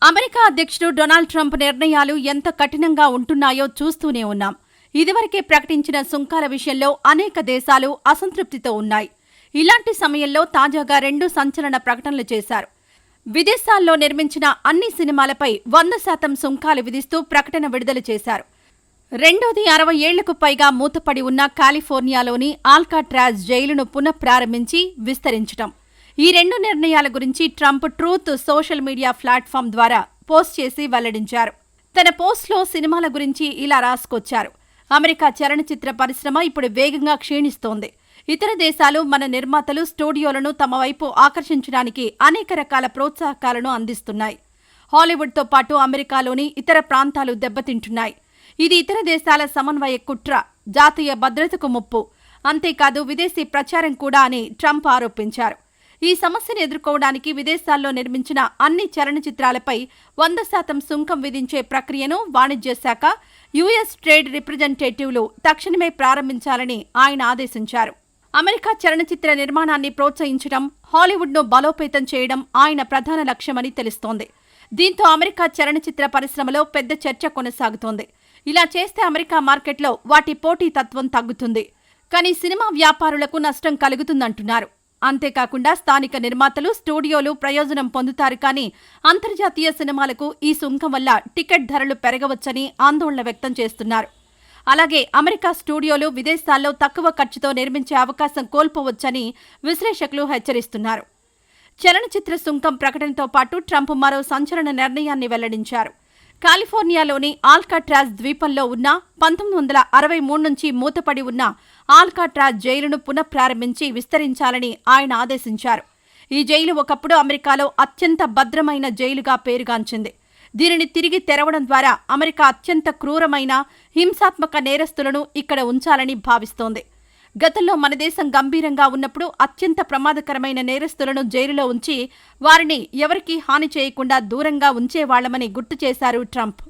America అధ్యక్షుడు Donald Trump నిర్ణయాలు ఎంత కఠినంగా ఉంటున్నాయో చూస్తూనే ఉన్నాం. ఇదివరకే ప్రకటించిన సుంకాల విషయంలో అనేక దేశాలు అసంతృప్తితో ఉన్నాయి. ఇలాంటి సమయంలో తాజాగా 2 సంచలన ప్రకటనలు చేశారు. విదేశాల్లో నిర్మించిన అన్ని సినిమాలపై 100% సుంకాలు విధిస్తూ ప్రకటన విడుదల చేశారు. రెండోది 60 ఏళ్లకు పైగా మూతపడి ఉన్న కాలిఫోర్నియాలోని ఆల్కాట్రాజ్ జైలును పునఃప్రారంభించి విస్తరించటం. ఈ 2 నిర్ణయాల గురించి Trump truth social media platform ద్వారా పోస్ట్ చేసి వెల్లడించారు. తన పోస్ట్లో సినిమాల గురించి ఇలా రాసుకొచ్చారు. అమెరికా చలనచిత్ర పరిశ్రమ ఇప్పుడు వేగంగా క్షీణిస్తోంది. ఇతర దేశాలు మన నిర్మాతలు స్టూడియోలను తమ వైపు ఆకర్షించడానికి అనేక రకాల ప్రోత్సాహకాలను అందిస్తున్నాయి. హాలీవుడ్తో పాటు అమెరికాలోని ఇతర ప్రాంతాలు దెబ్బతింటున్నాయి. ఇది ఇతర దేశాల సమన్వయ కుట్ర, జాతీయ భద్రతకు ముప్పు, అంతేకాదు విదేశీ ప్రచారం కూడా అని ట్రంప్ ఆరోపించారు. ఈ సమస్యను ఎదుర్కోవడానికి విదేశాల్లో నిర్మించిన అన్ని చలనచిత్రాలపై 100% సుంకం విధించే ప్రక్రియను వాణిజ్య శాఖ, యుఎస్ ట్రేడ్ రిప్రజెంటేటివ్లు తక్షణమే ప్రారంభించాలని ఆయన ఆదేశించారు. అమెరికా చలనచిత్ర నిర్మాణాన్ని ప్రోత్సహించడం, హాలీవుడ్ను బలోపేతం చేయడం ఆయన ప్రధాన లక్ష్యమని తెలుస్తోంది. దీంతో అమెరికా చలనచిత్ర పరిశ్రమలో పెద్ద చర్చ కొనసాగుతోంది. ఇలా చేస్తే అమెరికా మార్కెట్లో వాటి పోటీతత్వం తగ్గుతుంది. కానీ సినిమా వ్యాపారులకు నష్టం కలుగుతుందంటున్నారు. అంతేకాకుండా స్థానిక నిర్మాతలు, స్టూడియోలు ప్రయోజనం పొందుతారు. కానీ అంతర్జాతీయ సినిమాలకు ఈ సుంకం వల్ల టికెట్ ధరలు పెరగవచ్చని ఆందోళన వ్యక్తం చేస్తున్నారు. అలాగే అమెరికా స్టూడియోలు విదేశాల్లో తక్కువ ఖర్చుతో నిర్మించే అవకాశం కోల్పోవచ్చని విశ్లేషకులు హెచ్చరిస్తున్నారు. చలనచిత్ర సుంకం ప్రకటనతో పాటు ట్రంప్ మరో సంచలన నిర్ణయాన్ని వెల్లడించారు. కాలిఫోర్నియాలోని ఆల్కాట్రాజ్ ద్వీపంలో ఉన్న 1963 నుంచి మూతపడి ఉన్న ఆల్కాట్రాజ్ జైలును పునఃప్రారంభించి విస్తరించాలని ఆయన ఆదేశించారు. ఈ జైలు ఒకప్పుడు అమెరికాలో అత్యంత భద్రమైన జైలుగా పేరుగాంచింది. దీనిని తిరిగి తెరవడం ద్వారా అమెరికా అత్యంత క్రూరమైన, హింసాత్మక నేరస్తులను ఇక్కడ ఉంచాలని భావిస్తోంది. గతంలో మన దేశం గంభీరంగా ఉన్నప్పుడు అత్యంత ప్రమాదకరమైన నేరస్తులను జైలులో ఉంచి వారిని ఎవరికీ హాని చేయకుండా దూరంగా ఉంచేవాళ్లమని గుర్తు చేశారు ట్రంప్.